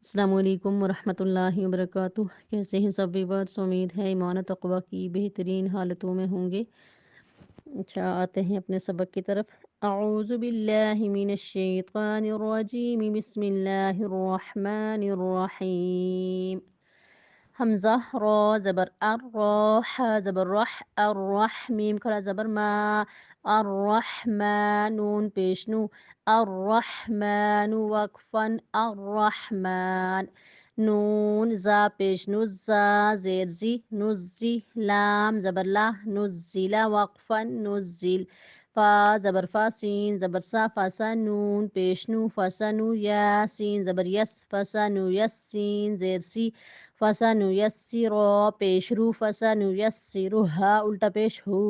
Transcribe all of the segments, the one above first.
السلام علیکم ورحمۃ اللہ وبرکاتہ۔ کیسے ہیں سب ویورز؟ امید ہے ایمان و تقوی کی بہترین حالتوں میں ہوں گے۔ اچھا، آتے ہیں اپنے سبق کی طرف۔ اعوذ باللہ من الشیطان الرجیم، بسم اللہ الرحمن الرحیم۔ حمزہ را زبر ار، را ح زبر رح، الرح میم کھڑا زبر ما، الرحمن نون پیش نو، الرحمن وقفن، الرحمن نون زا پیش نو، زا زیر زی، نزی لام زبر لا، نزیلا وقفن، نزل فا زبر فا، سین زبر سا، فاسا نون پیش نو، فاسا نو یا، سین زبر یس، فاسا نو یس، سین زیر سی، فسنو یسرا پیش رو، فسنو یسرها الٹا پیش ہو،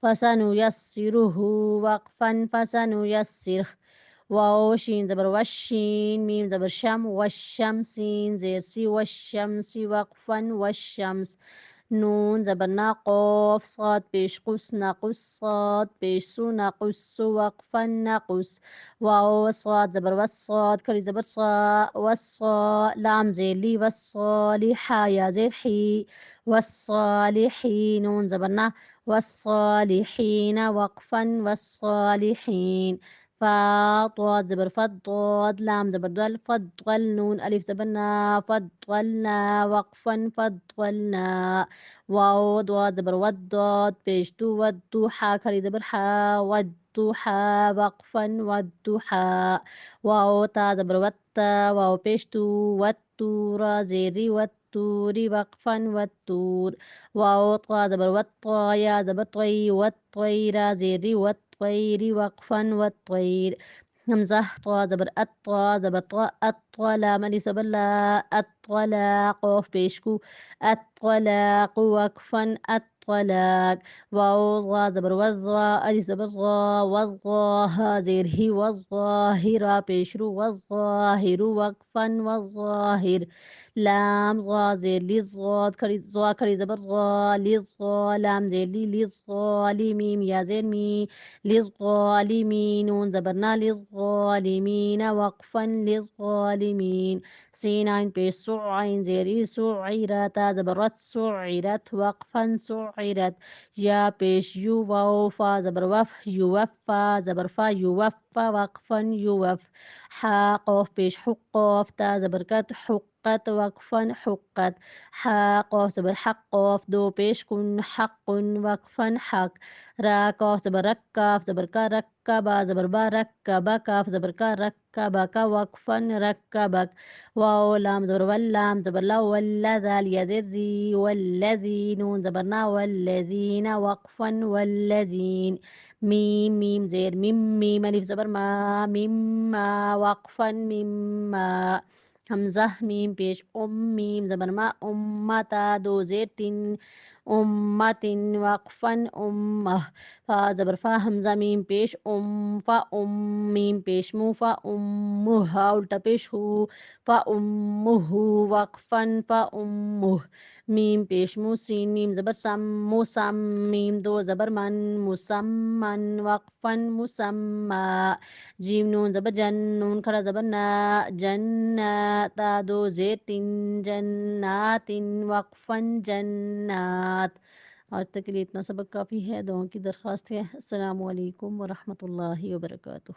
فسنو یسرہ وقفن، فسنو یسرہ واو شین زبر وشین، میم زبر شم، وشم سین زیر سی، وشمس وقفن، وشمس نون زبر نا، قاف صاد پیش قس، نقص صاد پیش سو، نقص وقفن، نقص واو صاد زبر وصاد کھڑی زبر صا، وصا لام زیر لی، والصالحا یا زیر حی، والصالحین نون زبر نا، والصالحین وقفن، والصالحین فا طاد زبر فد، ضاد لام زبر دل، فضل نون الف زبر نا، فضلنا وقفا، فضلنا واو ضاد زبر ود، ضاد پیش دو، والضحى کھڑی زبر حا، والضحى وقفا، والضحى واو تا زبر وتا، واو پیش تو، والتور زیری، والتور وقفا، والتور واو طا زبر وطا، یا زبر طی، والطیر زیری، والطیر وقفا، والطیر حمزہ طا زبر ات، طا زبر طا، اطلع ملی زبر لا، اطلع قاف پیش کو، الطلاق وقفا، الطلاق واو ضا زبر وضا، الف زبر ضا، وضاها زیر ہی، والظاهر پیش رو، والظاهر وقفا، والظاهر لام ضا زیر لی، ضاد کھڑی، ضا کھڑی زبر ضا، لضا لام زیر لی، للظالمین یا زیر می، للظالمین نون زبر نا، للظالمین وقفا، للظالمین سین عین پیش سو، عین زیری، سعیرت تا زبرت، سعیرت وقفا، سعیرت یا پیش یو، واو فا زبر وف، یوفا زبر فا، یوفا وقفا، یوف حا قاف پیش حق، قاف تا زبر کت، حقت وقفا، حقت حا قاف زبر حق، قاف دو پیش کن، حق وقفا، حق را قاف زبر رک، کاف زبر کا، رکبا زبر با، رکبا کاف زبر کا، رکبک وقفا، رکبک واو لام زبر واللام زبر لا، والذا اليزر ذي، والذي نون زبر نا، والذين وقفا، والذين میم میم زیر میم، میم الف زبر ما، مما وقفا، مما حمزہ میم پیش میم زبر ما، امتا دو زیر تین، امتن وقفا، امہ فا زبر فا، حمزہ میم پیش فا، میم پیش مو، فا امہ الٹا پیش ہو، فا امہ وقفا، فا امہ میم پیش مو، سین میم زبر سم، مسم میم دو زبر من، مسمن وقفا، مسمى جیم نون زبر جن، نون کھڑا زبر نا، جنات دو زیر تین، جنات وقفا، جنات آج تک کے لیے اتنا سبق کافی ہے، دعاؤں کی درخواست ہے۔ السلام علیکم ورحمۃ اللہ وبرکاتہ۔